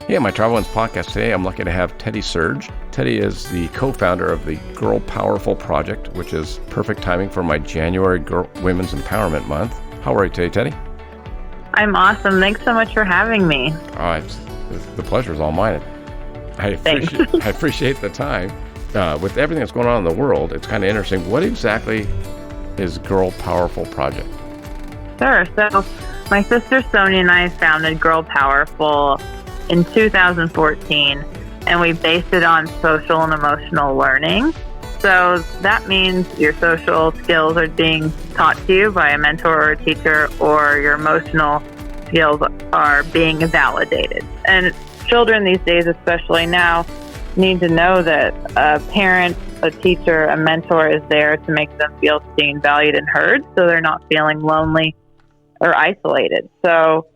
Hey, on my Travel Ones podcast today, I'm lucky to have Tedi Serge. Tedi is the co-founder of the Girl Powerful Project, which is perfect timing for my January Women's Empowerment Month. How are you today, Tedi? I'm awesome. Thanks so much for having me. The pleasure is all mine. I appreciate the time. With everything that's going on in the world, it's kind of interesting. What exactly is Girl Powerful Project? Sure. So my sister Sonya and I founded Girl Powerful in 2014, and we based it on social and emotional learning. So that means your social skills are being taught to you by a mentor or a teacher, or your emotional skills are being validated. And children these days, especially now, need to know that a parent, a teacher, a mentor is there to make them feel seen, valued, and heard, so they're not feeling lonely or isolated. So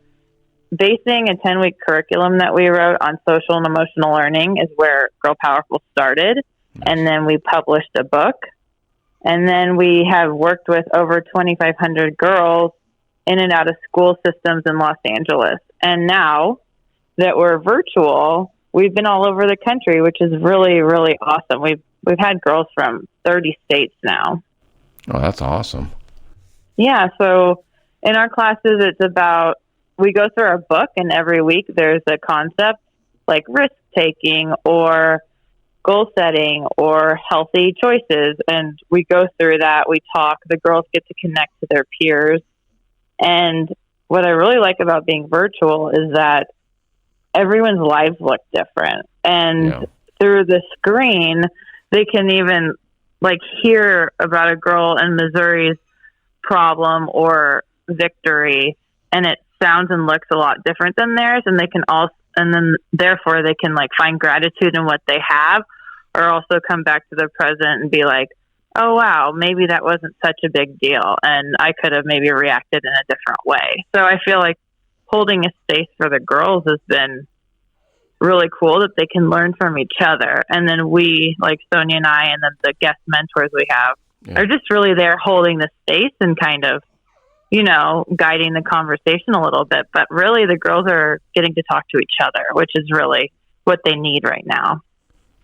basing a 10-week curriculum that we wrote on social and emotional learning is where Girl Powerful started. And then we published a book. And then we have worked with over 2,500 girls in and out of school systems in Los Angeles. And now that we're virtual, we've been all over the country, which is really, really awesome. We've had girls from 30 states now. Oh, that's awesome. Yeah. So in our classes, it's about, we go through our book, and every week there's a concept like risk taking or goal setting or healthy choices. And we go through that. We talk. The girls get to connect to their peers. And what I really like about being virtual is that everyone's lives look different. And through the screen, they can even hear about a girl in Missouri's problem or victory, and it sounds and looks a lot different than theirs, and they can also, and then therefore they can find gratitude in what they have, or also come back to the present and be like, oh wow, maybe that wasn't such a big deal, and I could have maybe reacted in a different way. So I feel like holding a space for the girls has been really cool, that they can learn from each other, and then we, like Sonya and I, and then the guest mentors we have, are just really there holding the space and kind of guiding the conversation a little bit. But really, the girls are getting to talk to each other, which is really what they need right now.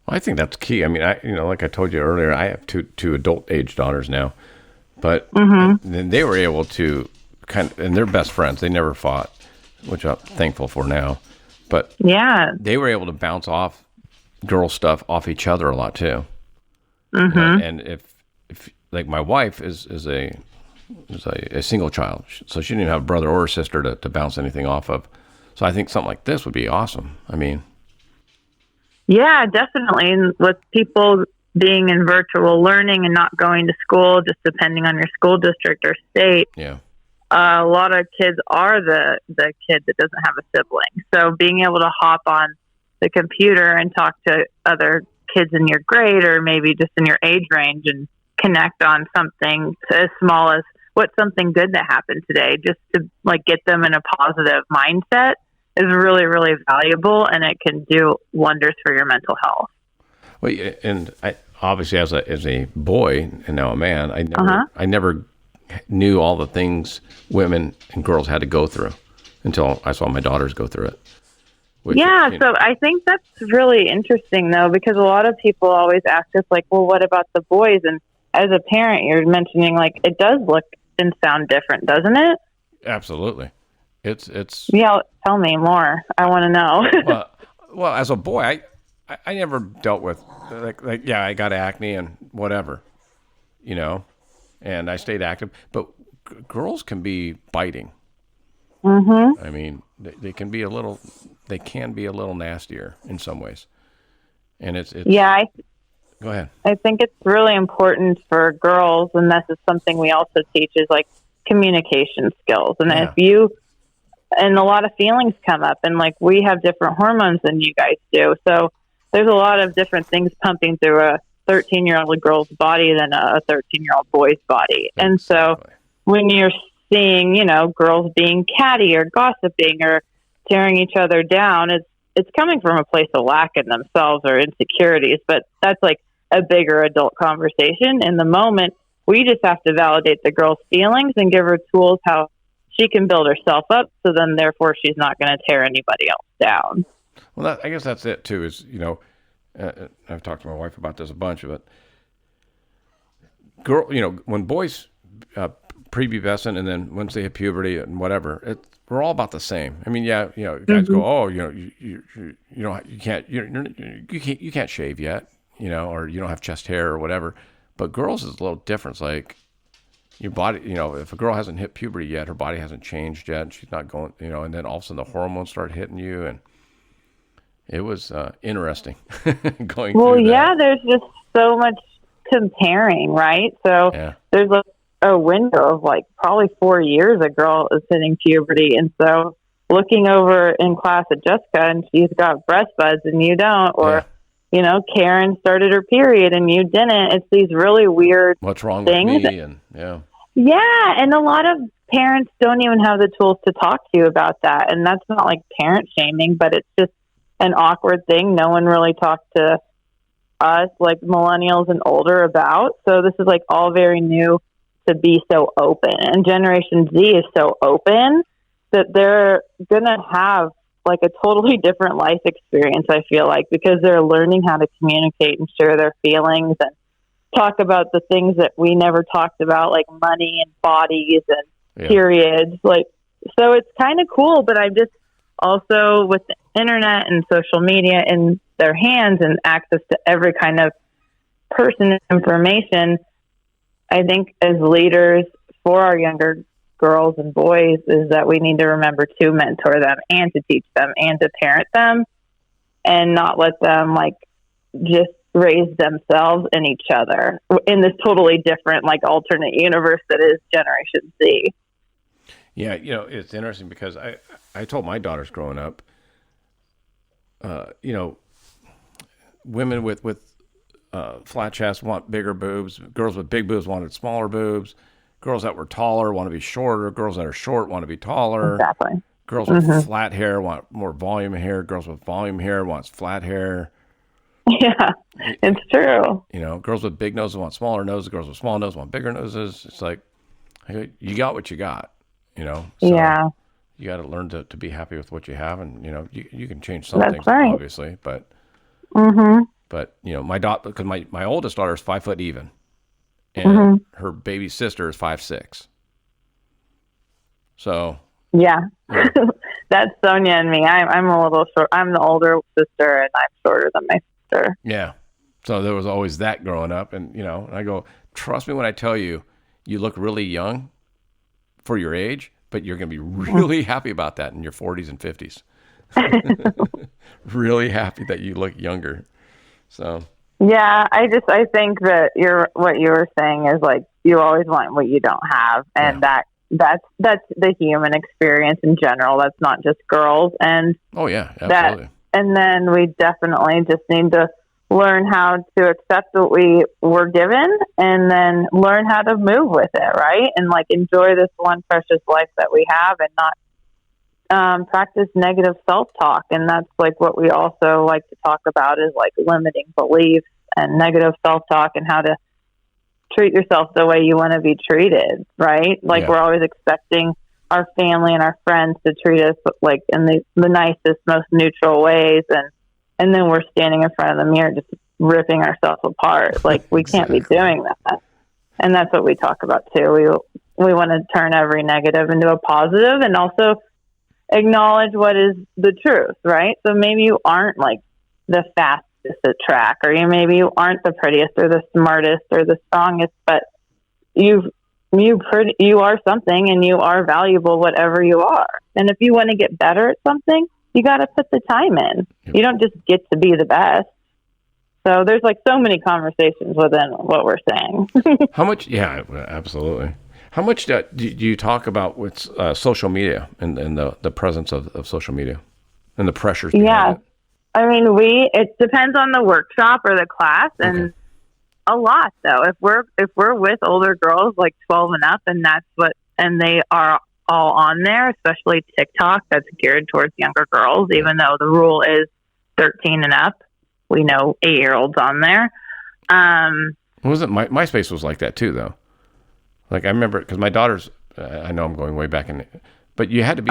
Well, I think that's key. I mean, like I told you earlier, I have two adult age daughters now, but then they were able to and they're best friends. They never fought, which I'm thankful for now. But they were able to bounce off girl stuff off each other a lot too. And if like my wife is a single child, so she didn't even have a brother or a sister to bounce anything off of. So I think something like this would be awesome. I mean, yeah, definitely. And with people being in virtual learning and not going to school, just depending on your school district or state, a lot of kids are the kid that doesn't have a sibling. So being able to hop on the computer and talk to other kids in your grade, or maybe just in your age range, and connect on something as small as what's something good that happened today, just to get them in a positive mindset, is really, really valuable, and it can do wonders for your mental health. Well, and I obviously as a boy and now a man, I never knew all the things women and girls had to go through until I saw my daughters go through it. So I think that's really interesting, though, because a lot of people always ask us, well, what about the boys? And as a parent, you're mentioning, it does look and sound different, doesn't it? Absolutely. It's tell me more. I want to know. well, as a boy, I never dealt with I got acne and whatever, and I stayed active. But girls can be biting. I mean, they can be a little nastier in some ways, and it's Go ahead. I think it's really important for girls, and this is something we also teach, is communication skills. And and a lot of feelings come up, and we have different hormones than you guys do. So there's a lot of different things pumping through a 13-year-old girl's body than a 13-year-old boy's body. Exactly. And so when you're seeing, girls being catty or gossiping or tearing each other down, it's coming from a place of lack in themselves or insecurities, but that's a bigger adult conversation. In the moment, we just have to validate the girl's feelings and give her tools how she can build herself up, so then therefore she's not going to tear anybody else down. Well, I guess that's it too. Is I've talked to my wife about this a bunch, but when boys prepubescent and then once they hit puberty and whatever, we're all about the same. I mean, yeah, guys go, oh, you can't shave yet, or you don't have chest hair or whatever. But girls is a little different. It's like your body, if a girl hasn't hit puberty yet, her body hasn't changed yet, she's not going, and then all of a sudden the hormones start hitting you, and it was interesting going through that. Well, yeah, there's just so much comparing, right? So there's a window of like probably 4 years a girl is hitting puberty, and so looking over in class at Jessica and she's got breast buds and you don't, or Karen started her period and you didn't. It's these really weird what's wrong things. with me, and and a lot of parents don't even have the tools to talk to you about that, and that's not like parent shaming, but it's just an awkward thing no one really talked to us, like millennials and older, about. So this is like all very new to be so open, and Generation Z is so open that they're gonna have like a totally different life experience, I feel like, because they're learning how to communicate and share their feelings and talk about the things that we never talked about, like money and bodies and periods. Like, so it's kind of cool, but I'm just also with the internet and social media in their hands and access to every kind of person information, I think as leaders for our younger girls and boys is that we need to remember to mentor them and to teach them and to parent them and not let them like just raise themselves and each other in this totally different, like alternate universe that is Generation Z. Yeah. It's interesting because I told my daughters growing up, women with flat chests want bigger boobs. Girls with big boobs wanted smaller boobs. Girls that were taller want to be shorter. Girls that are short want to be taller. Exactly. Girls with flat hair want more volume hair. Girls with volume hair wants flat hair. Yeah, it's true. Girls with big noses want smaller noses. Girls with small noses want bigger noses. It's like, you got what you got, So you got to learn to be happy with what you have. And, you can change some things, obviously. But, but my daughter, because my oldest daughter is 5 foot even. And her baby sister is 5'6". So that's Sonya and me. I'm a little short. I'm the older sister, and I'm shorter than my sister. Yeah. So there was always that growing up, and and I go, trust me when I tell you, you look really young for your age, but you're going to be really happy about that in your 40s and 50s. Really happy that you look younger. So. Yeah, I think that what you were saying is like you always want what you don't have, and that's the human experience in general. That's not just girls, and absolutely. And then we definitely just need to learn how to accept what we were given, and then learn how to move with it, right? And like enjoy this one precious life that we have, and not practice negative self-talk. And that's like what we also like to talk about is like limiting beliefs and negative self-talk and how to treat yourself the way you want to be treated, right? Like we're always expecting our family and our friends to treat us like in the nicest, most neutral ways. And then we're standing in front of the mirror just ripping ourselves apart. Like we can't be doing that. And that's what we talk about too. We want to turn every negative into a positive and also acknowledge what is the truth, right? So maybe you aren't like the fastest at track, or maybe you aren't the prettiest or the smartest or the strongest, but you are something and you are valuable, whatever you are. And if you want to get better at something, you got to put the time in. You don't just get to be the best. So there's like so many conversations within what we're saying. How much? Yeah, absolutely. How much do you talk about with social media and the presence of social media and the pressures behind it? I mean, it depends on the workshop or the class, and a lot though. If we're with older girls like 12 and up, and they are all on there, especially TikTok, that's geared towards younger girls, even though the rule is 13 and up. We know 8-year-olds on there. Wasn't MySpace was like that too, though? Like I remember because my daughters, I know I'm going way back in, But you had to be,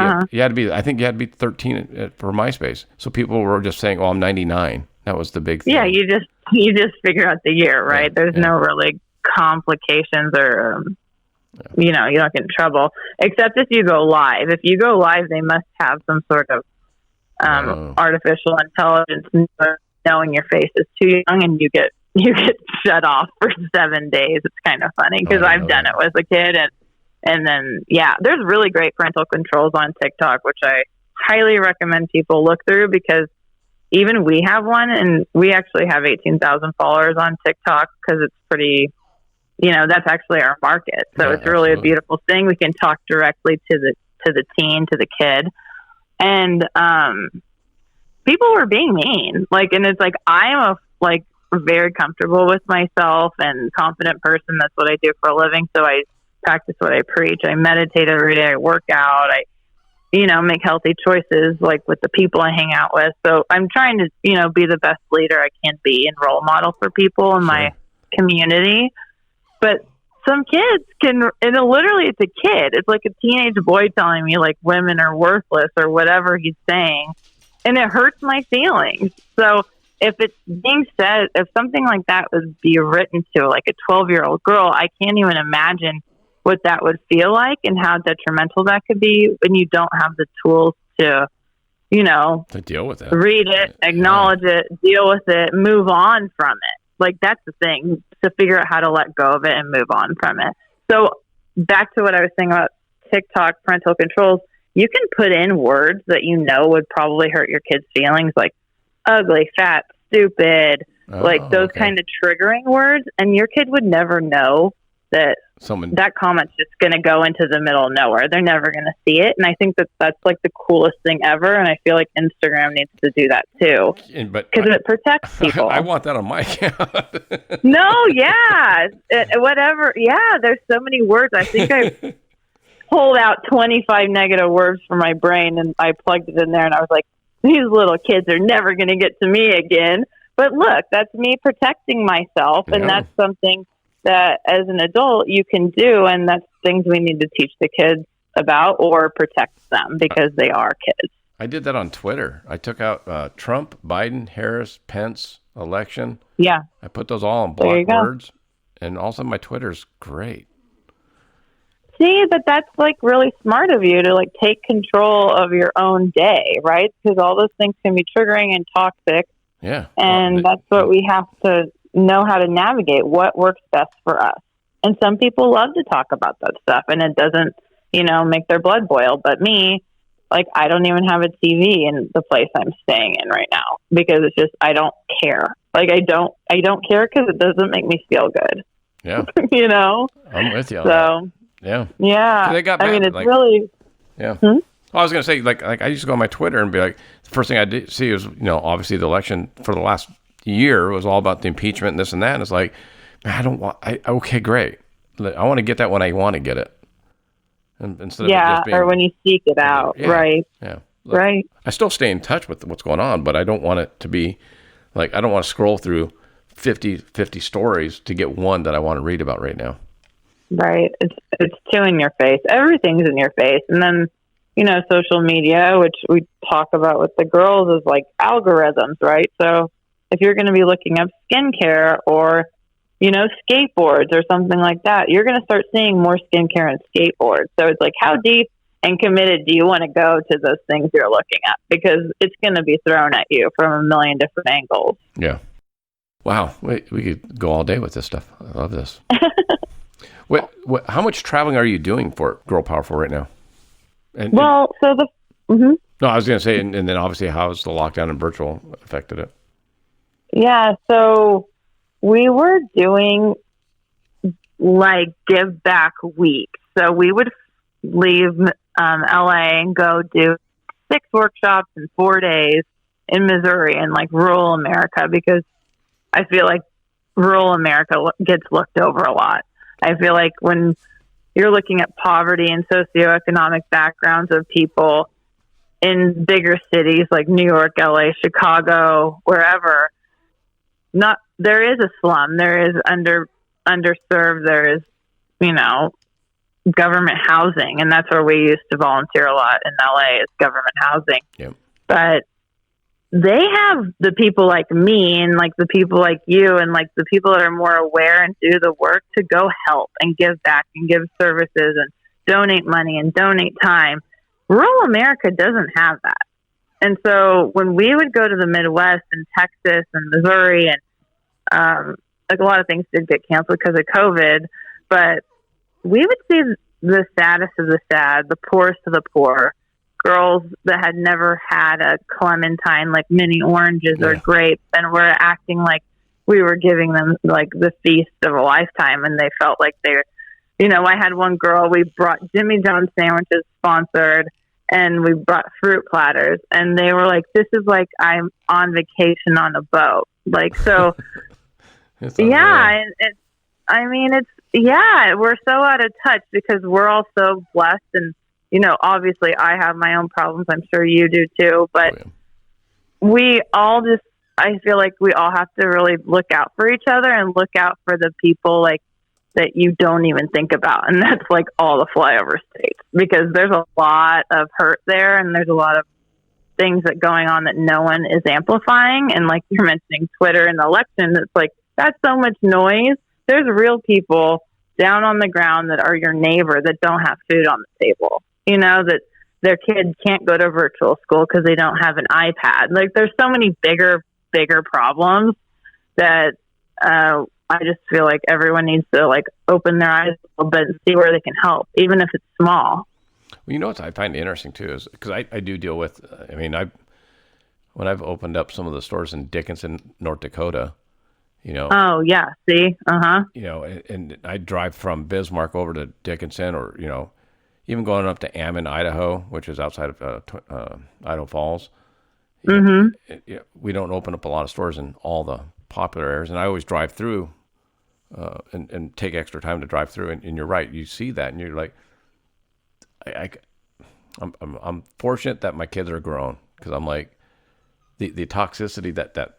I think you had to be 13 for MySpace. So people were just saying, "Oh, I'm 99." That was the big thing. Yeah, you just figure out the year, right? There's no really complications or, you don't get in trouble. Except if you go live. If you go live, they must have some sort of artificial intelligence knowing your face is too young, and you get shut off for 7 days. It's kind of funny because I've done it as a kid, and then there's really great parental controls on TikTok, which I highly recommend people look through, because even we have one, and we actually have 18,000 followers on TikTok because it's pretty, that's actually our market. So it's really a beautiful thing. We can talk directly to the teen, to the kid. And people were being mean, and it's I am very comfortable with myself and confident person. That's what I do for a living. So I practice what I preach. I meditate every day. I work out. I, make healthy choices with the people I hang out with. So I'm trying to, be the best leader I can be and role model for people in my community. But some kids can, and literally it's a kid. It's like a teenage boy telling me women are worthless or whatever he's saying. And it hurts my feelings. So if it's being said, if something like that would be written to a 12-year-old girl, I can't even imagine what that would feel like and how detrimental that could be when you don't have the tools to, to deal with it, read it, acknowledge it, deal with it, move on from it. That's the thing, to figure out how to let go of it and move on from it. So back to what I was saying about TikTok parental controls, you can put in words that would probably hurt your kid's feelings, like ugly, fat, stupid, those kind of triggering words, and your kid would never know that that comment's just going to go into the middle of nowhere. They're never going to see it. And I think that's the coolest thing ever. And I feel like Instagram needs to do that too, because it protects people. I want that on my account. Whatever. Yeah, there's so many words. I think I pulled out 25 negative words from my brain and I plugged it in there, and I was like, these little kids are never going to get to me again. But look, that's me protecting myself. And that's something that as an adult you can do, and that's things we need to teach the kids about or protect them, because they are kids. I did that on Twitter. I took out Trump, Biden, Harris, Pence, election. Yeah. I put those all in block words, and also my Twitter's great. See, but that's really smart of you to take control of your own day, right? Because all those things can be triggering and toxic. Yeah. And that's what we have to know how to navigate, what works best for us. And some people love to talk about that stuff, and it doesn't, make their blood boil. But me, I don't even have a TV in the place I'm staying in right now, because it's just, I don't care. I don't care because it doesn't make me feel good. Yeah. I'm with you on that. Yeah. Yeah. So they got it's really. Yeah. Well, I was going to say, I used to go on my Twitter and be the first thing I did see was, obviously the election for the last year was all about the impeachment and this and that. And it's man, okay, great. I want to get that when I want to get it. And instead of just being, or when you seek it out. Right. Yeah. Right. I still stay in touch with what's going on, but I don't want it to be I don't want to scroll through 50 stories to get one that I want to read about right now. Right. It's too in your face. Everything's in your face. And then, social media, which we talk about with the girls, is algorithms, right? So if you're going to be looking up skincare or, skateboards or something like that, you're going to start seeing more skincare and skateboards. So it's how deep and committed do you want to go to those things you're looking at? Because it's going to be thrown at you from a million different angles. Yeah. Wow. We could go all day with this stuff. I love this. How much traveling are you doing for Girl Powerful right now? No, I was going to say, and then obviously how has the lockdown and virtual affected it? Yeah, so we were doing give back weeks. So we would leave LA and go do 6 workshops in 4 days in Missouri and rural America, because I feel like rural America gets looked over a lot. I feel like when you're looking at poverty and socioeconomic backgrounds of people in bigger cities like New York, LA, Chicago, wherever, there is a slum, there is underserved, there is, government housing, and that's where we used to volunteer a lot in LA, is government housing. Yep. But they have the people like me and like the people like you and like the people that are more aware and do the work to go help and give back and give services and donate money and donate time. Rural America doesn't have that. And so when we would go to the Midwest and Texas and Missouri, and like a lot of things did get canceled because of COVID, but we would see the saddest of the sad, the poorest of the poor, girls that had never had a clementine, like mini oranges or grapes, and we're acting like we were giving them like the feast of a lifetime, and they felt like they're, I had one girl, we brought Jimmy John's sandwiches sponsored, and we brought fruit platters, and they were like, this is like I'm on vacation on a boat. Like, so, yeah, we're so out of touch because we're all so blessed, and obviously I have my own problems. I'm sure you do too, but we all just, I feel like we all have to really look out for each other and look out for the people like that you don't even think about. And that's like all the flyover states, because there's a lot of hurt there and there's a lot of things that going on that no one is amplifying. And like you're mentioning Twitter and the election, it's like, that's so much noise. There's real people down on the ground that are your neighbor that don't have food on the table. That their kid can't go to virtual school because they don't have an iPad. Like, there's so many bigger problems that I just feel like everyone needs to like open their eyes a little bit and see where they can help, even if it's small. Well, what I find interesting too is because I do deal with. When I've opened up some of the stores in Dickinson, North Dakota, Oh yeah, see, and I drive from Bismarck over to Dickinson, or even going up to Ammon, Idaho, which is outside of Idaho Falls. We don't open up a lot of stores in all the popular areas, and I always drive through and take extra time to drive through. And you're right, you see that, and you're like, I'm fortunate that my kids are grown, because I'm like the toxicity that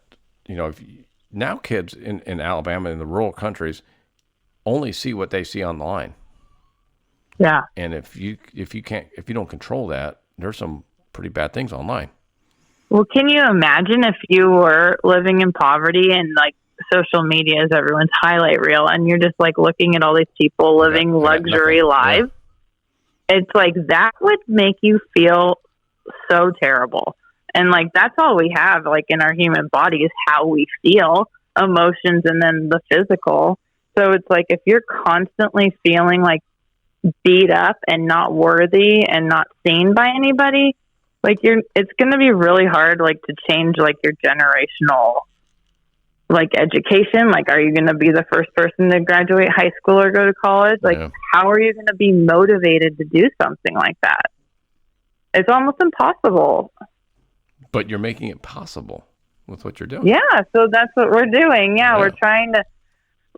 now kids in Alabama, in the rural countries, only see what they see online. Yeah. And if you don't control that, there's some pretty bad things online. Well, can you imagine if you were living in poverty and like social media is everyone's highlight reel, and you're just like looking at all these people living luxury lives? Yeah. It's like that would make you feel so terrible. And like, that's all we have like in our human body is how we feel, emotions, and then the physical. So it's like, if you're constantly feeling like beat up and not worthy and not seen by anybody, like it's going to be really hard like to change like your generational like education. Like, are you going to be the first person to graduate high school or go to college? Like, how are you going to be motivated to do something like that? It's almost impossible. But you're making it possible with what you're doing. Yeah, so that's what we're doing. Yeah, we're trying to,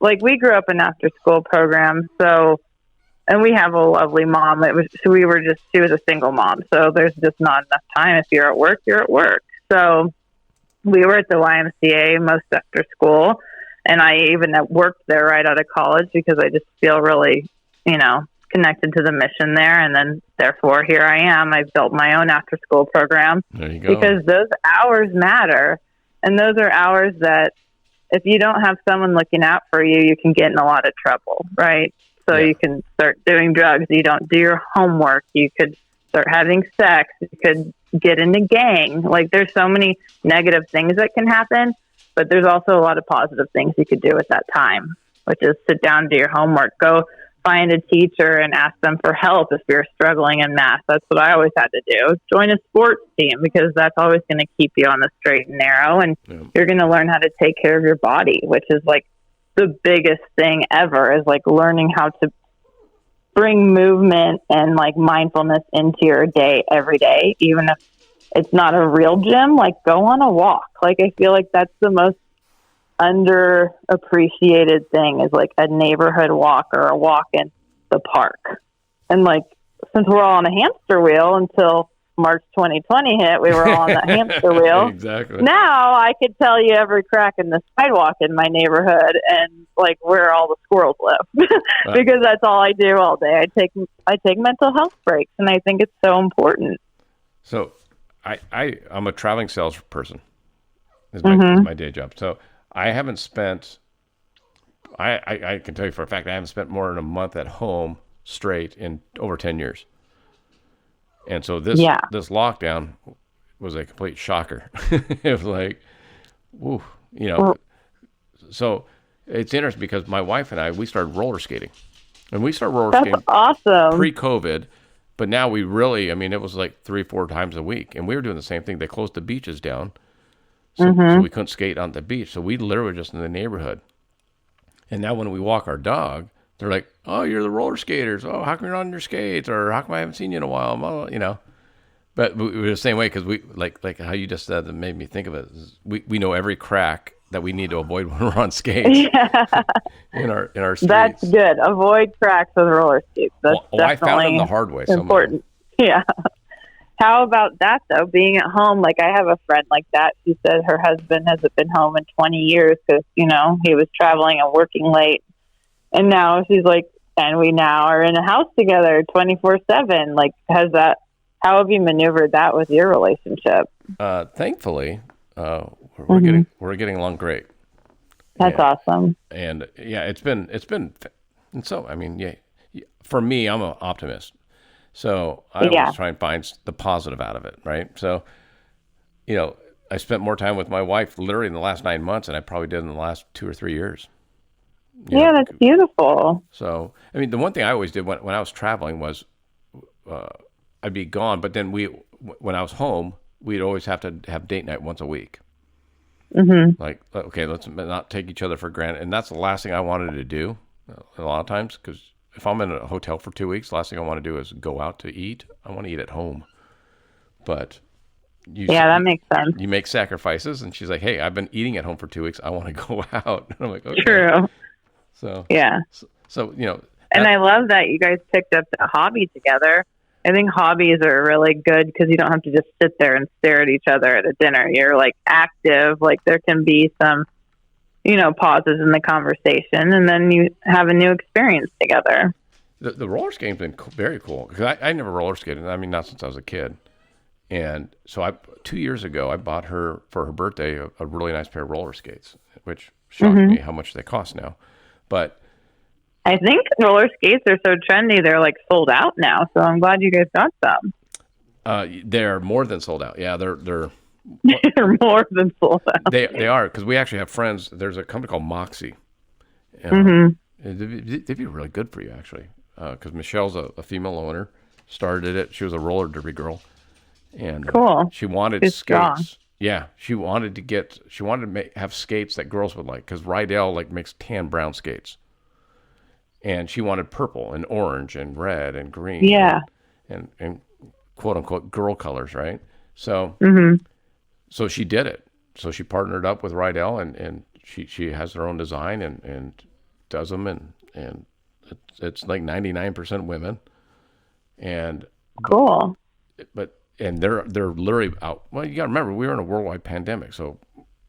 like, we grew up in after school program, so, and we have a lovely mom. She was a single mom, so there's just not enough time. If you're at work, you're at work. So we were at the YMCA most after school, and I even worked there right out of college because I just feel really, connected to the mission there. And then therefore here I am. I've built my own after school program. There you go. Because those hours matter. And those are hours that if you don't have someone looking out for you, you can get in a lot of trouble, right? So you can start doing drugs. You don't do your homework. You could start having sex. You could get in a gang. Like, there's so many negative things that can happen, but there's also a lot of positive things you could do at that time, which is sit down, do your homework, go find a teacher and ask them for help if you're struggling in math. That's what I always had to do. Join a sports team, because that's always going to keep you on the straight and narrow, and you're going to learn how to take care of your body, which is like the biggest thing ever, is like learning how to bring movement and like mindfulness into your day every day, even if it's not a real gym. Like, go on a walk. Like, I feel like that's the most underappreciated thing, is like a neighborhood walk or a walk in the park. And like, since we're all on a hamster wheel until March 2020 hit, we were all on that hamster wheel. Exactly. Now I could tell you every crack in the sidewalk in my neighborhood and like where all the squirrels live because that's all I do all day. I take mental health breaks, and I think it's so important. So I'm a traveling salesperson. Is my day job. So I haven't spent. I can tell you for a fact I haven't spent more than a month at home straight in over 10 years. And so this lockdown was a complete shocker. It was like, woo, you know. So it's interesting because my wife and I, we started roller skating. And we started roller skating awesome. Pre-COVID, but now we really, I mean, it was like 3-4 times a week. And we were doing the same thing. They closed the beaches down. So we couldn't skate on the beach. So we literally were just in the neighborhood. And now when we walk our dog, they're like, "Oh, you're the roller skaters. Oh, how come you're not on your skates? Or how come I haven't seen you in a while?" Well, you know. But we were the same way because we like how you just said that made me think of it. We know every crack that we need to avoid when we're on skates. Yeah. in our streets. That's good. Avoid cracks with roller skates. That's definitely I found them the hard way. Important. Yeah. How about that though? Being at home, like I have a friend like that. She said her husband hasn't been home in 20 years because he was traveling and working late. And now she's like, and we now are in a house together 24/7. Like, how have you maneuvered that with your relationship? Thankfully, we're getting along great. That's awesome. And yeah, it's been, and so, I mean, for me, I'm an optimist. So I always try and find the positive out of it. Right. So, I spent more time with my wife literally in the last 9 months than I probably did in the last 2 or 3 years. That's beautiful. So, I mean, the one thing I always did when I was traveling was I'd be gone, but then when I was home, we'd always have to have date night once a week. Mm-hmm. Like, okay, let's not take each other for granted. And that's the last thing I wanted to do a lot of times, because if I'm in a hotel for 2 weeks, the last thing I want to do is go out to eat. I want to eat at home. But that makes sense. You make sacrifices, and she's like, "Hey, I've been eating at home for 2 weeks. I want to go out." And I'm like, "Okay." True. So and I love that you guys picked up a hobby together. I think hobbies are really good because you don't have to just sit there and stare at each other at a dinner. You're like active. Like there can be some, pauses in the conversation, and then you have a new experience together. The roller skating's been very cool because I never roller skated. I mean, not since I was a kid. And so 2 years ago, I bought her for her birthday a really nice pair of roller skates, which shocked me how much they cost now. But I think roller skates are so trendy; they're like sold out now. So I'm glad you guys got some. They're more than sold out. Yeah, they're they're more than sold out. They are, because we actually have friends. There's a company called Moxie. They'd be really good for you actually, because Michelle's a female owner. Started it. She was a roller derby girl, and cool. She wanted skates. Strong. Yeah, she wanted to have skates that girls would like, because Rydell makes tan brown skates, and she wanted purple and orange and red and green. Yeah, and quote unquote girl colors, right? So, so she did it. So she partnered up with Rydell, and she has her own design and does them, and it's like 99% women, and cool. And they're literally out. Well, you got to remember, we were in a worldwide pandemic. So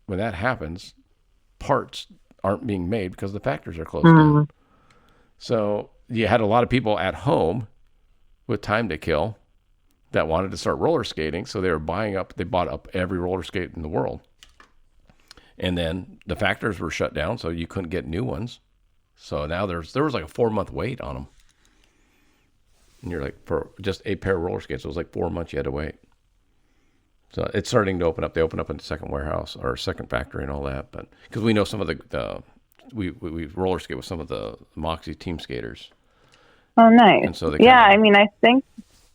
when that happens, parts aren't being made because the factories are closed down. So you had a lot of people at home with time to kill that wanted to start roller skating. So they bought up every roller skate in the world. And then the factories were shut down, so you couldn't get new ones. So now there was like a 4-month wait on them. And you're like, for just a pair of roller skates, it was like 4 months you had to wait. So it's starting to open up. They open up in the second warehouse or second factory and all that. But because we know some of we roller skate with some of the Moxie team skaters. Oh, nice. And so I mean, I think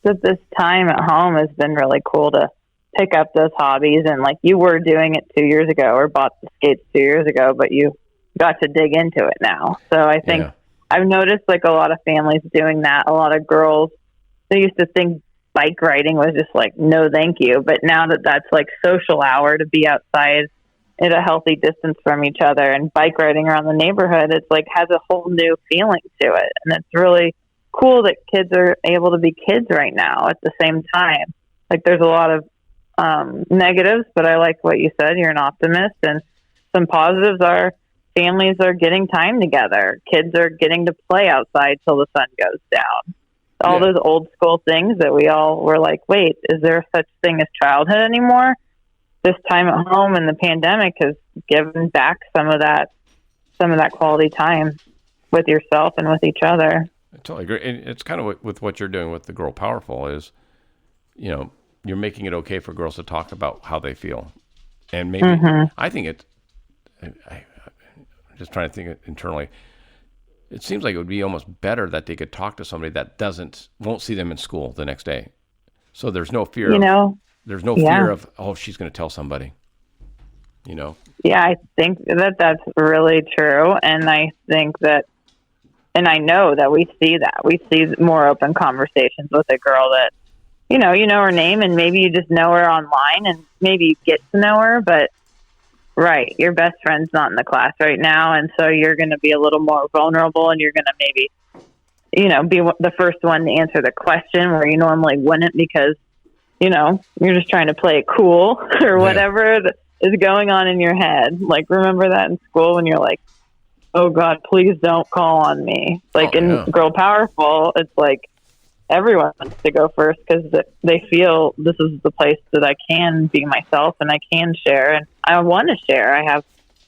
that this time at home has been really cool to pick up those hobbies. And like you were doing it 2 years ago, or bought the skates 2 years ago, but you got to dig into it now. So I think I've noticed like a lot of families doing that. A lot of girls, they used to think bike riding was just like, no, thank you. But now that's like social hour to be outside at a healthy distance from each other, and bike riding around the neighborhood, it's like has a whole new feeling to it. And it's really cool that kids are able to be kids right now at the same time. Like there's a lot of negatives, but I like what you said. You're an optimist, and some positives are families are getting time together. Kids are getting to play outside till the sun goes down. All those old school things that we all were like, wait, is there such thing as childhood anymore? This time at home and the pandemic has given back some of that quality time with yourself and with each other. I totally agree. And it's kind of with what you're doing with the Girl Powerful is, you're making it okay for girls to talk about how they feel. And maybe, I think I'm just trying to think internally. It seems like it would be almost better that they could talk to somebody that won't see them in school the next day. So there's no fear. There's no fear of, she's going to tell somebody. Yeah, I think that's really true, and I think that, and I know that we see that. We see more open conversations with a girl that, you know her name, and maybe you just know her online, and maybe you get to know her, but. Right. Your best friend's not in the class right now. And so you're going to be a little more vulnerable, and you're going to maybe, be the first one to answer the question where you normally wouldn't because, you're just trying to play it cool or whatever is going on in your head. Like, remember that in school when you're like, oh God, please don't call on me. Like in Girl Powerful, it's like everyone wants to go first because they feel this is the place that I can be myself and I can share, and I want to share.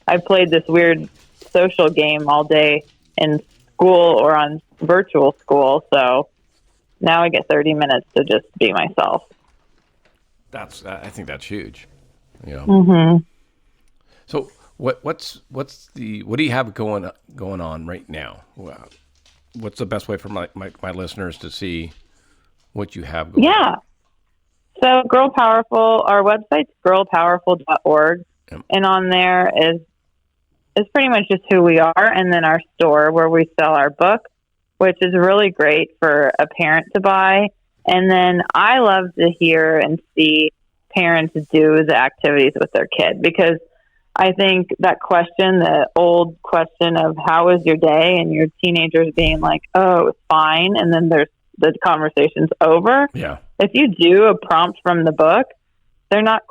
I played this weird social game all day in school or on virtual school, so now I get 30 minutes to just be myself. I think that's huge. Mm-hmm. So what do you have going on right now? What's the best way for my listeners to see what you have going on? Yeah. So Girl Powerful, our website's girlpowerful.org. Yep. And on there is pretty much just who we are. And then our store where we sell our book, which is really great for a parent to buy. And then I love to hear and see parents do the activities with their kid, because I think that question, the old question of how was your day, and your teenagers being like, oh, it's fine, and then the conversation's over. Yeah. If you do a prompt from the book, they're not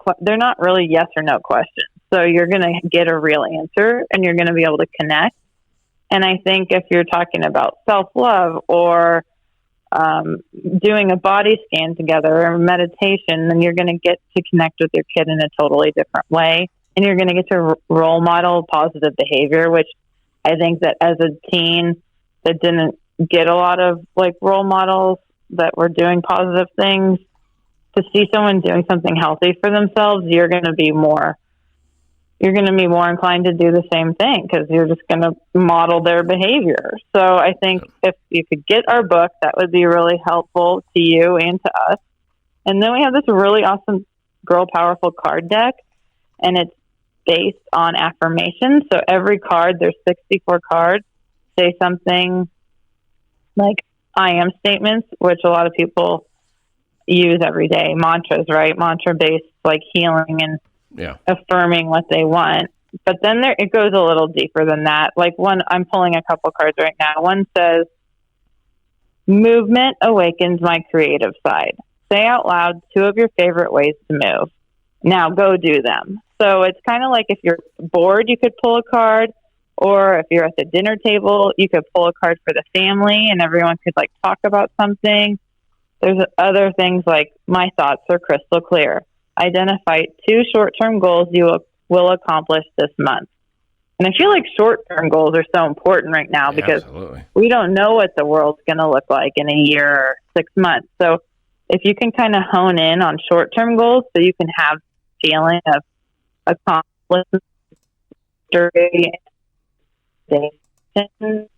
really yes or no questions. So you're going to get a real answer, and you're going to be able to connect. And I think if you're talking about self-love or doing a body scan together or meditation, then you're going to get to connect with your kid in a totally different way. And you're going to get to role model positive behavior, which I think that as a teen that didn't get a lot of role models that were doing positive things, to see someone doing something healthy for themselves, you're going to be more inclined to do the same thing because you're just going to model their behavior. So I think if you could get our book, that would be really helpful to you and to us. And then we have this really awesome Girl Powerful card deck, and it's based on affirmations. So every card, there's 64 cards, say something like I am statements, which a lot of people use every day. Mantras, right? Mantra based, healing and affirming what they want. But then it goes a little deeper than that. One, I'm pulling a couple cards right now. One says, movement awakens my creative side. Say out loud 2 of your favorite ways to move. Now go do them. So it's kind of like if you're bored, you could pull a card, or if you're at the dinner table, you could pull a card for the family and everyone could talk about something. There's other things like my thoughts are crystal clear. Identify 2 short-term goals you will accomplish this month. And I feel like short-term goals are so important right now because we don't know what the world's going to look like in a year or 6 months. So if you can kind of hone in on short-term goals so you can have feeling of accomplishment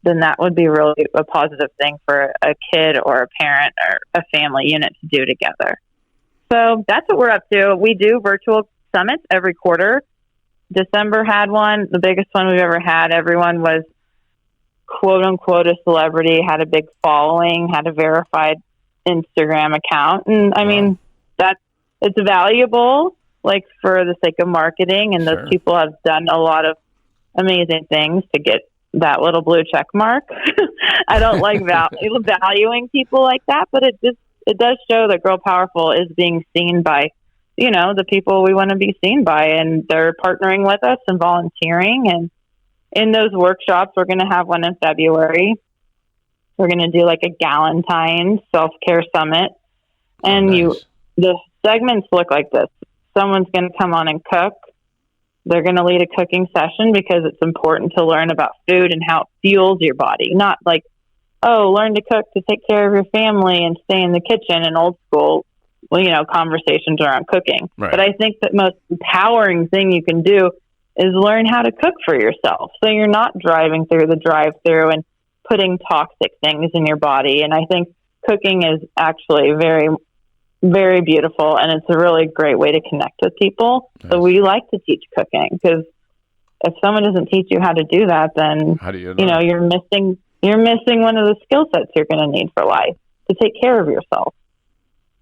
then that would be really a positive thing for a kid or a parent or a family unit to do together. So that's what we're up to. We do virtual summits every quarter. December had one, the biggest one we've ever had. Everyone was quote unquote a celebrity, had a big following, had a verified Instagram account. And I mean, it's valuable, for the sake of marketing. And those people have done a lot of amazing things to get that little blue check mark. I don't like valuing people like that, but it does show that Girl Powerful is being seen by, the people we want to be seen by, and they're partnering with us and volunteering. And in those workshops, we're going to have one in February. We're going to do like a Galentine's self-care summit. And nice. The segments look like this. Someone's going to come on and cook. They're going to lead a cooking session because it's important to learn about food and how it fuels your body. Not like, learn to cook to take care of your family and stay in the kitchen and old school, conversations around cooking. Right. But I think the most empowering thing you can do is learn how to cook for yourself. So you're not driving through the drive-through and putting toxic things in your body. And I think cooking is actually very, very beautiful, and it's a really great way to connect with people. Nice. So we like to teach cooking, because if someone doesn't teach you how to do that, then how do you know? You're missing one of the skill sets you're going to need for life to take care of yourself.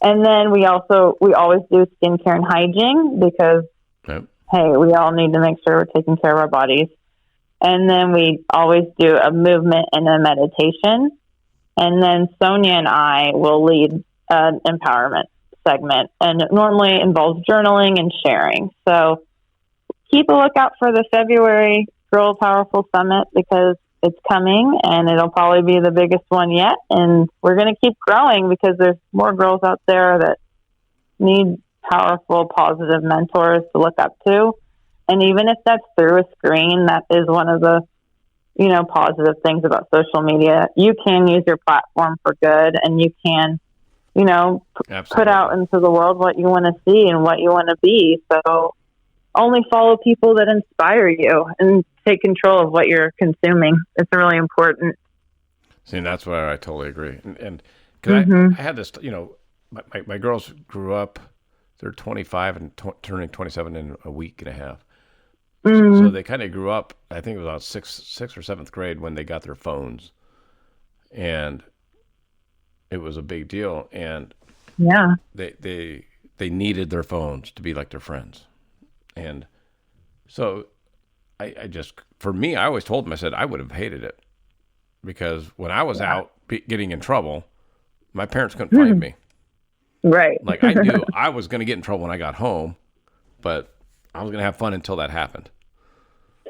And then we always do skincare and hygiene, because hey, we all need to make sure we're taking care of our bodies. And then we always do a movement and a meditation. And then Sonya and I will lead an empowerment segment, and it normally involves journaling and sharing. So keep a lookout for the February Girl Powerful Summit, because it's coming, and it'll probably be the biggest one yet. And we're going to keep growing, because there's more girls out there that need powerful, positive mentors to look up to. And even if that's through a screen, that is one of the, positive things about social media. You can use your platform for good, and you can, put out into the world what you want to see and what you want to be. So only follow people that inspire you and take control of what you're consuming. It's really important. See, that's why I totally agree. And cause I had this, my girls grew up, they're 25 and turning 27 in a week and a half. So they kind of grew up, I think it was about sixth or seventh grade when they got their phones, and it was a big deal. And yeah, they needed their phones to be like their friends. And so I just, for me, I always told them, I said, I would have hated it, because when I was out getting in trouble, my parents couldn't find me. Right. Like, I knew I was going to get in trouble when I got home, but I was going to have fun until that happened.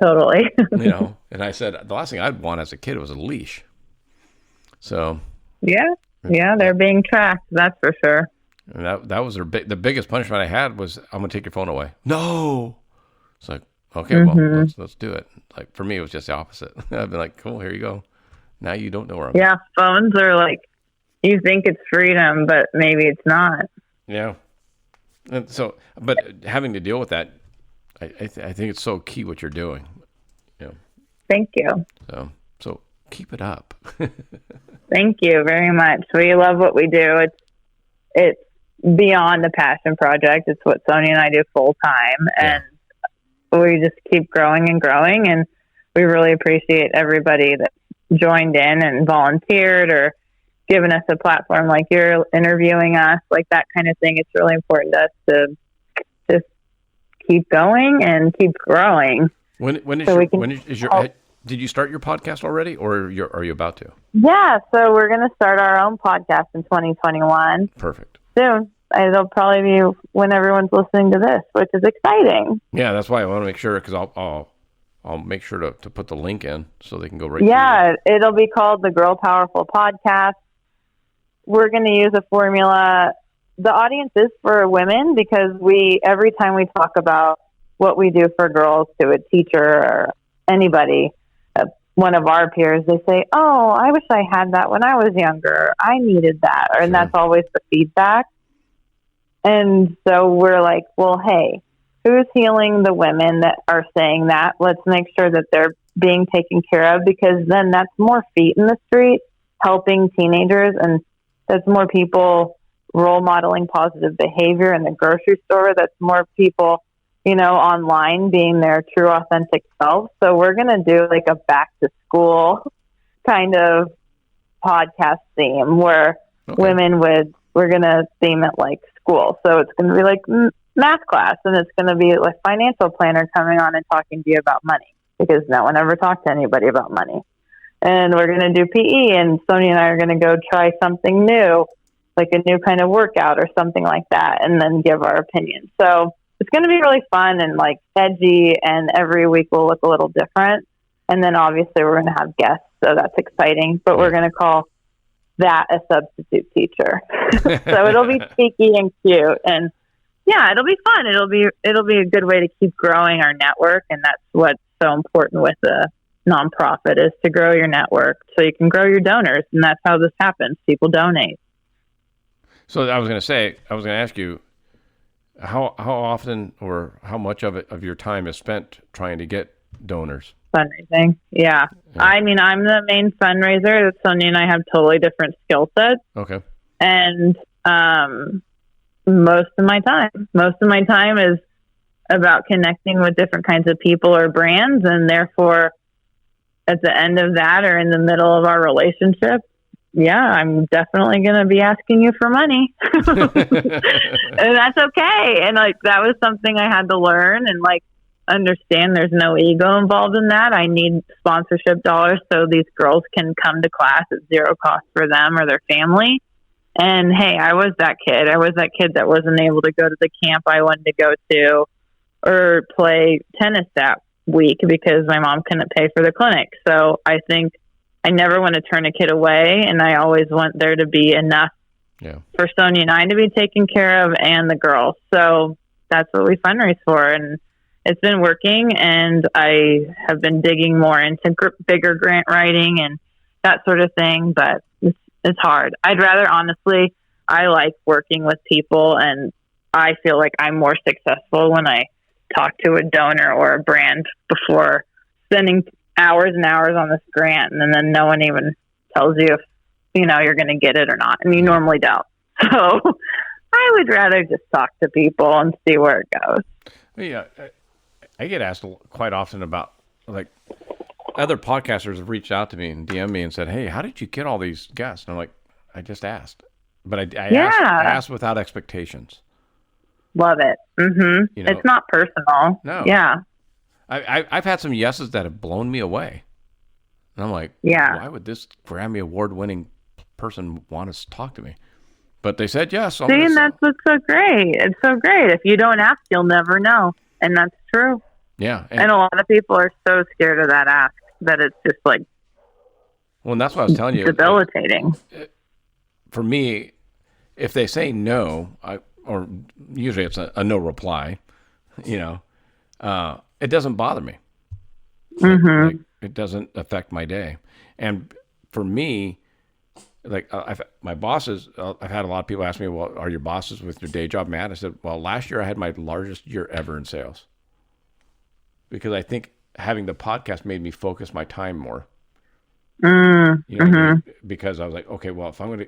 Totally. And I said, the last thing I'd want as a kid was a leash. So. Yeah, they're being tracked. That's for sure. And that was the biggest punishment I had was, I'm going to take your phone away. No. It's like, okay, well, let's do it. Like, for me, it was just the opposite. I'd be like, cool, here you go. Now you don't know where I'm going. Phones are like, you think it's freedom, but maybe it's not. Yeah. And so, but having to deal with that, I think it's so key what you're doing. Thank you. So keep it up. Thank you very much. We love what we do. It's beyond a passion project. It's what Sonya and I do full time, and we just keep growing and growing. And we really appreciate everybody that joined in and volunteered or given us a platform, like you're interviewing us, like that kind of thing. It's really important to us to just keep going and keep growing. Did you start your podcast already, or are you about to? Yeah, so we're going to start our own podcast in 2021. Perfect. Soon. It'll probably be when everyone's listening to this, which is exciting. Yeah, that's why I want to make sure, because I'll make sure to put the link in so they can go right. Yeah, it'll be called the Girl Powerful Podcast. We're going to use a formula. The audience is for women, because every time we talk about what we do for girls to a teacher or anybody, one of our peers, they say, oh, I wish I had that when I was younger. I needed that. And that's always the feedback. And so we're like, well, hey, who's healing the women that are saying that? Let's make sure that they're being taken care of, because then that's more feet in the street helping teenagers, and that's more people role modeling positive behavior in the grocery store. That's more people, online being their true authentic selves. So we're going to do like a back to school kind of podcast theme where we're going to theme it like school. So it's going to be like math class, and it's going to be like financial planner coming on and talking to you about money, because no one ever talked to anybody about money. And we're going to do PE, and Sonya and I are going to go try something new, like a new kind of workout or something like that, and then give our opinion. So it's going to be really fun and like edgy, and every week will look a little different. And then obviously we're going to have guests, so that's exciting. But we're going to call that a substitute teacher. So it'll be cheeky and cute, and yeah, it'll be fun. It'll be a good way to keep growing our network, and that's what's so important with a nonprofit, is to grow your network so you can grow your donors, and that's how this happens. People donate. So I was going to ask you, how often or how much of your time is spent trying to get donors? Fundraising. Yeah. I mean, I'm the main fundraiser. Sonya and I have totally different skill sets. Okay. And most of my time is about connecting with different kinds of people or brands, and therefore at the end of that or in the middle of our relationship, yeah, I'm definitely going to be asking you for money. And that's okay. And like, that was something I had to learn and like understand there's no ego involved in that. I need sponsorship dollars so these girls can come to class at zero cost for them or their family. And hey, I was that kid. I was that kid that wasn't able to go to the camp I wanted to go to or play tennis that week because my mom couldn't pay for the clinic. So I think I never want to turn a kid away, and I always want there to be enough for Sonya and I to be taken care of and the girls. So that's what we fundraise for, and it's been working, and I have been digging more into bigger grant writing and that sort of thing, but it's hard. I'd rather, honestly, I like working with people, and I feel like I'm more successful when I talk to a donor or a brand before spending hours and hours on this grant, and then no one even tells you if you're going to get it or not, and you normally don't. So I would rather just talk to people and see where it goes. Yeah, I get asked quite often about, like, other podcasters have reached out to me and DM me and said, "Hey, how did you get all these guests?" And I'm like, I just asked, but I asked without expectations. Love it. Mm-hmm. It's not personal. No. Yeah. I've had some yeses that have blown me away. And I'm like, why would this Grammy Award-winning person want to talk to me? But they said yes. So see, and that's what's so great. It's so great. If you don't ask, you'll never know. And that's true. Yeah. And a lot of people are so scared of that ask that it's just like, well, and that's what I was telling you. Debilitating. For me, if they say no, or usually it's a no reply, it doesn't bother me. Mm-hmm. It doesn't affect my day. And for me, like my bosses, I've had a lot of people ask me, well, are your bosses with your day job mad? I said, well, last year I had my largest year ever in sales because I think having the podcast made me focus my time more. Because I was like, okay, well, if I'm going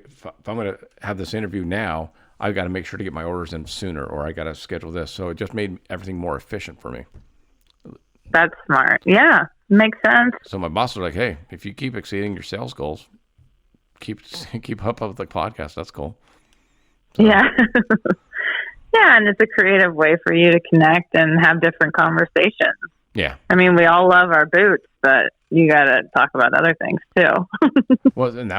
to have this interview now, I've got to make sure to get my orders in sooner, or I got to schedule this. So it just made everything more efficient for me. That's smart. Yeah, makes sense. So my boss was like, hey, if you keep exceeding your sales goals, keep up with the podcast. That's cool. So. Yeah. Yeah, and it's a creative way for you to connect and have different conversations. Yeah. I mean, we all love our boots, but you got to talk about other things too. Well, and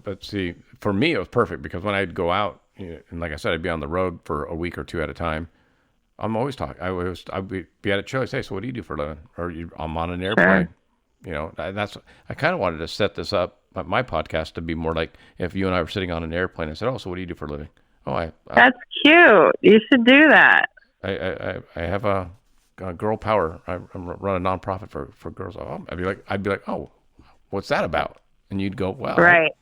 but see, for me, it was perfect because when I'd go out, and like I said, I'd be on the road for a week or two at a time. I'm always talking. I'd be at a show. I'd say, so what do you do for a living? Or I'm on an airplane. Sure. I kind of wanted to set this up, my podcast, to be more like if you and I were sitting on an airplane. I said, oh, so what do you do for a living? Oh, that's cute. You should do that. I have a girl power. I run a nonprofit for girls. Oh, I'd be like, oh, what's that about? And you'd go, well, right.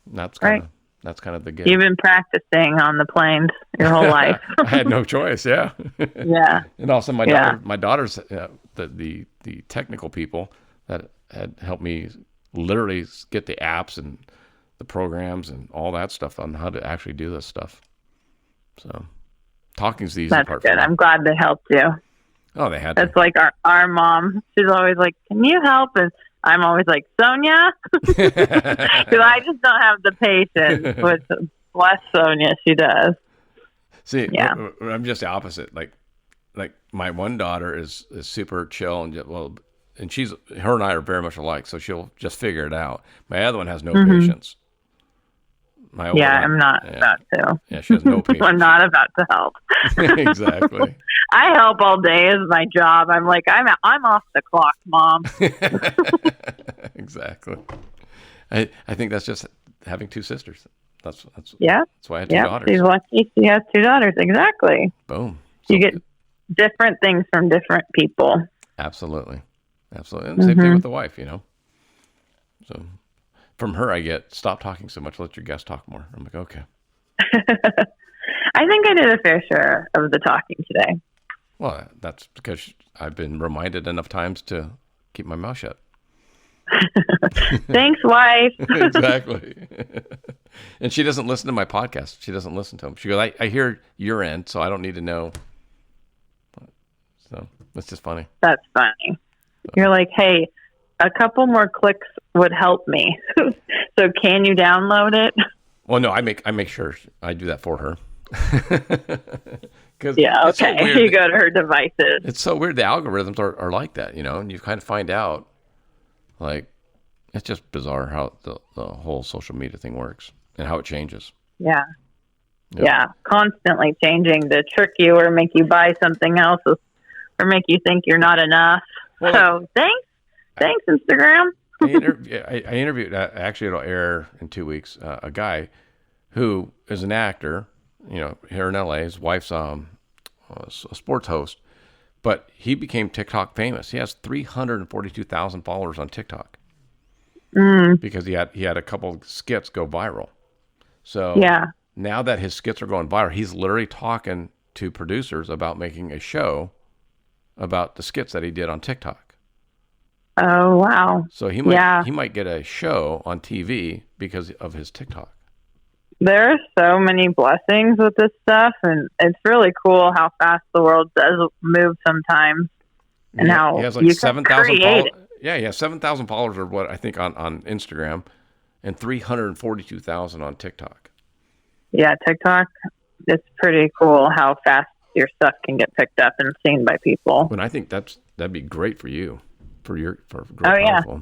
That's kind of the gig. You've been practicing on the planes your whole life. I had no choice. Yeah. Yeah. And also my daughters, the technical people that had helped me literally get the apps and the programs and all that stuff on how to actually do this stuff. So talking's the easy part. That's good. I'm glad they helped you. Oh, they had That's like our mom. She's always like, can you help? And I'm always like, Sonya? Because I just don't have the patience. Which, bless Sonya, she does. See, I'm just the opposite. Like my one daughter is super chill and her and I are very much alike, so she'll just figure it out. My other one has no patience. My older Yeah, one. I'm not about to. Yeah, she has no patience. I'm not about to help. Exactly. I help all day is my job. I'm like, I'm off the clock, Mom. Exactly. I think that's just having two sisters. That's Yeah. That's why I had two Yeah, daughters. she's lucky she has two daughters. Exactly. Boom. You get different things from different people. Absolutely. And same thing with the wife, So from her, I get, stop talking so much, let your guest talk more. I'm like, okay. I think I did a fair share of the talking today. Well, that's because I've been reminded enough times to keep my mouth shut. Thanks, wife. Exactly. And she doesn't listen to my podcast. She doesn't listen to them. She goes, I hear your end, so I don't need to know. So it's just funny. That's funny. You're like, hey, a couple more clicks would help me. So can you download it? Well, no, I make sure I do that for her. Yeah, okay. So you go to her devices. It's so weird. The algorithms are like that, and you kind of find out, like, it's just bizarre how the whole social media thing works and how it changes. Yeah. Yeah. Constantly changing to trick you or make you buy something else or make you think you're not enough. Well, so thanks, Instagram. I interviewed, actually it'll air in 2 weeks, a guy who is an actor, here in LA. His wife's a sports host, but he became TikTok famous. He has 342,000 followers on TikTok because he had a couple of skits go viral. So now that his skits are going viral, he's literally talking to producers about making a show about the skits that he did on TikTok. Oh, wow. So he might get a show on TV because of his TikTok. There are so many blessings with this stuff, and it's really cool how fast the world does move sometimes, and how he has like 7,000 followers. Yeah, he has 7,000 followers, or what I think on Instagram, and 342,000 on TikTok. Yeah, TikTok. It's pretty cool how fast your stuff can get picked up and seen by people. And I think that'd be great for you, for powerful. Yeah.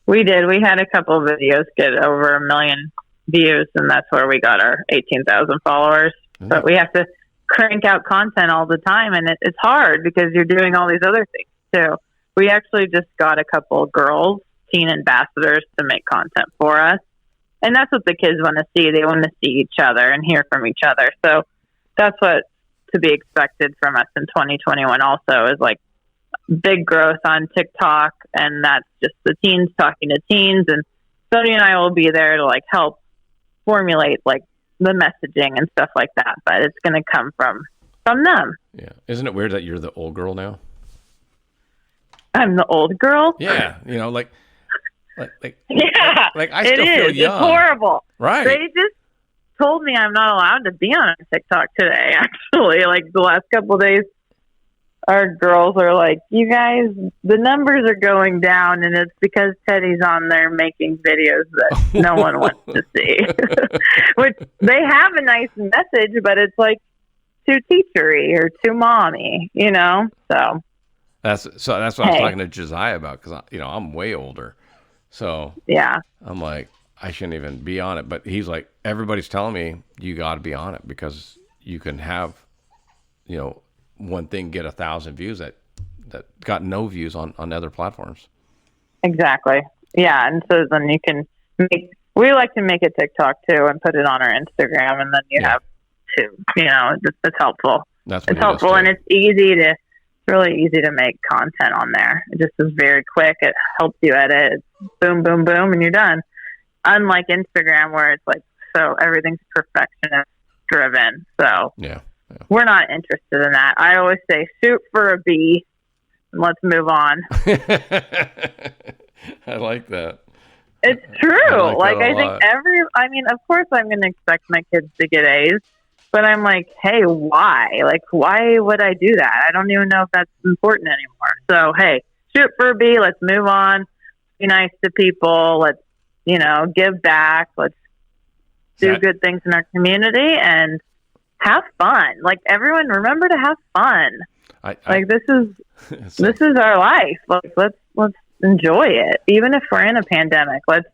We did. We had a couple of videos get over 1 million views, and that's where we got our 18,000 followers. Mm-hmm. But we have to crank out content all the time, and it's hard because you're doing all these other things too. We actually just got a couple of girls, teen ambassadors, to make content for us, and that's what the kids want to see. They want to see each other and hear from each other. So that's what to be expected from us in 2021 also, is like big growth on TikTok, and that's just the teens talking to teens, and Sonya and I will be there to like help formulate like the messaging and stuff like that, but it's going to come from them. Yeah. Isn't it weird that you're the old girl now? I'm the old girl? Yeah. yeah, like I still feel young. It's horrible. Right. They just told me I'm not allowed to be on TikTok today, actually. Like the last couple of days, our girls are like, you guys, the numbers are going down, and it's because Teddy's on there making videos that no one wants to see. Which they have a nice message, but it's like too teachery or too mommy, So that's what I was talking to Josiah about, because I'm way older. So yeah, I'm like, I shouldn't even be on it. But he's like, everybody's telling me you got to be on it because you can have, one thing get 1,000 views that got no views on other platforms. Exactly. Yeah, and so then you can we like to make a TikTok too and put it on our Instagram, and then you have two. It's helpful. It's helpful, and it's really easy to make content on there. It just is very quick. It helps you edit. It's boom, boom, boom, and you're done. Unlike Instagram, where it's like everything's perfectionist driven. So yeah. We're not interested in that. I always say, shoot for a B, and let's move on. I like that. It's true. I think of course I'm going to expect my kids to get A's, but I'm like, hey, why? Why would I do that? I don't even know if that's important anymore. So, hey, shoot for a B. Let's move on. Be nice to people. Let's, give back. Let's do good things in our community and have fun. Everyone, remember to have fun. This is our life. Let's enjoy it. Even if we're in a pandemic, let's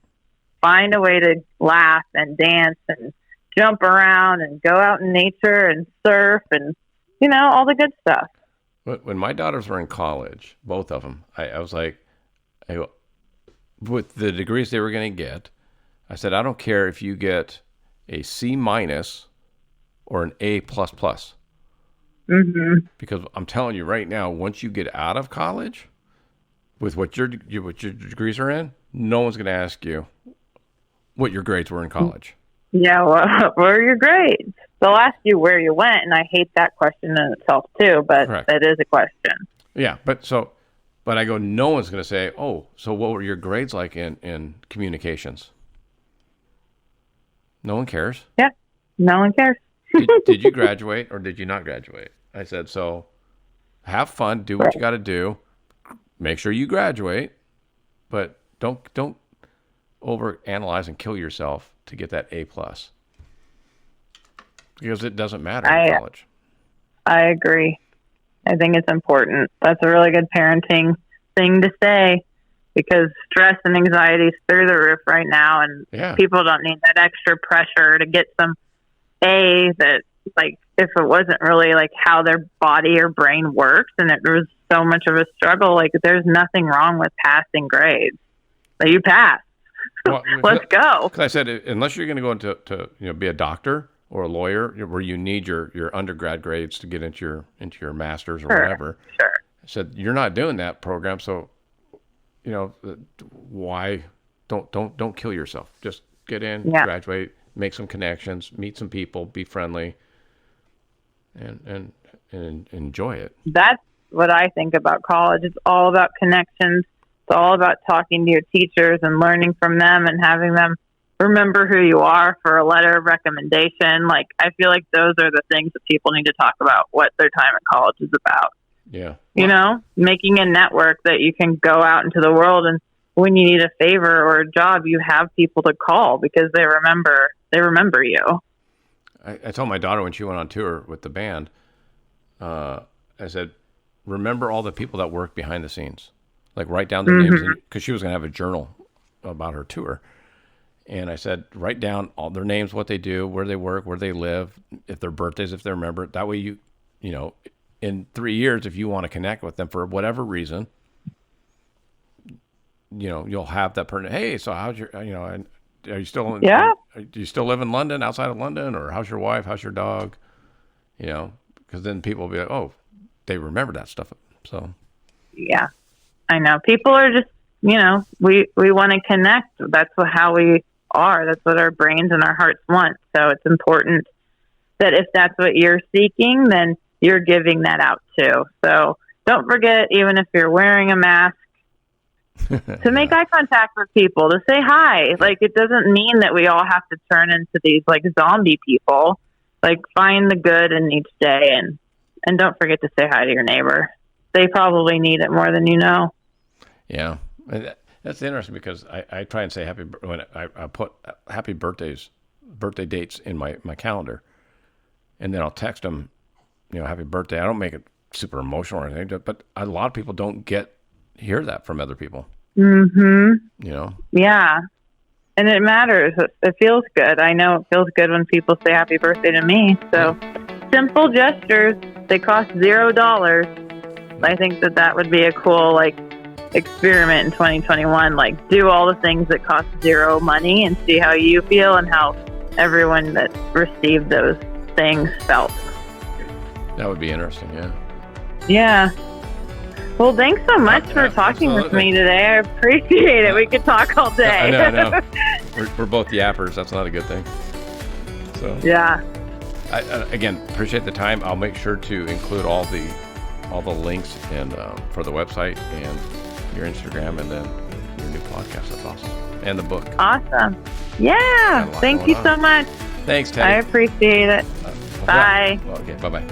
find a way to laugh and dance and jump around and go out in nature and surf and, all the good stuff. When my daughters were in college, both of them, I was like, with the degrees they were going to get, I said, I don't care if you get a C- or an A++. Mm-hmm. Because I'm telling you right now, once you get out of college, with what your degrees are in, no one's going to ask you what your grades were in college. Yeah, what were your grades? They'll ask you where you went, and I hate that question in itself too, but Correct. That is a question. Yeah, but I go, no one's going to say, oh, so what were your grades like in communications? No one cares. Yeah, no one cares. Did you graduate or did you not graduate? I said, so have fun, do what you got to do, make sure you graduate, but don't overanalyze and kill yourself to get that A+. Because it doesn't matter in college. I agree. I think it's important. That's a really good parenting thing to say, because stress and anxiety is through the roof right now, and people don't need that extra pressure to get some A that, like, if it wasn't really like how their body or brain works and it was so much of a struggle, like, there's nothing wrong with passing grades. So you pass. Well, let's go. Because I said, unless you're going to go into be a doctor or a lawyer, where you need your undergrad grades to get into your master's or whatever. Sure. I said, you're not doing that program, so why don't kill yourself? Just get in, graduate, make some connections, meet some people, be friendly, and enjoy it. That's what I think about college. It's all about connections. It's all about talking to your teachers and learning from them and having them remember who you are for a letter of recommendation. Like, I feel like those are the things that people need to talk about, what their time at college is about. Yeah. Making a network that you can go out into the world, and when you need a favor or a job, you have people to call because they remember you. I told my daughter when she went on tour with the band, I said, remember all the people that work behind the scenes. Like, write down their names, because she was going to have a journal about her tour. And I said, write down all their names, what they do, where they work, where they live, if their birthdays, if they remember it. That way you in 3 years, if you want to connect with them for whatever reason, you'll have that person. Hey, so how's your, are you still do you still live in London, outside of London, or how's your wife? How's your dog? Because then people will be like, oh, they remember that stuff. So. Yeah, I know. People are just, we want to connect. That's how we are. That's what our brains and our hearts want. So it's important that if that's what you're seeking, then you're giving that out too. So don't forget, even if you're wearing a mask, to make eye contact with people, to say hi. Like, it doesn't mean that we all have to turn into these like zombie people. Like, find the good in each day, and don't forget to say hi to your neighbor. They probably need it more than you know. Yeah. That's interesting, because I try and say when I put happy birthday dates in my calendar, and then I'll text them, happy birthday. I don't make it super emotional or anything, but a lot of people don't hear that from other people. Mm-hmm. Yeah. And it matters. It feels good. I know it feels good when people say happy birthday to me. So simple gestures, they cost $0. I think that would be a cool, like, experiment in 2021. Like, do all the things that cost zero money and see how you feel and how everyone that received those things felt. That would be interesting. Yeah. Well, thanks so much for talking with me today. I appreciate it. We could talk all day. I know. We're both yappers. That's not a good thing. So yeah. I again, appreciate the time. I'll make sure to include all the links and for the website and your Instagram, and then your new podcast. That's awesome. And the book. Awesome. Yeah. Thank you so much. Thanks, Teddi. I appreciate it. Bye. Okay. Bye-bye.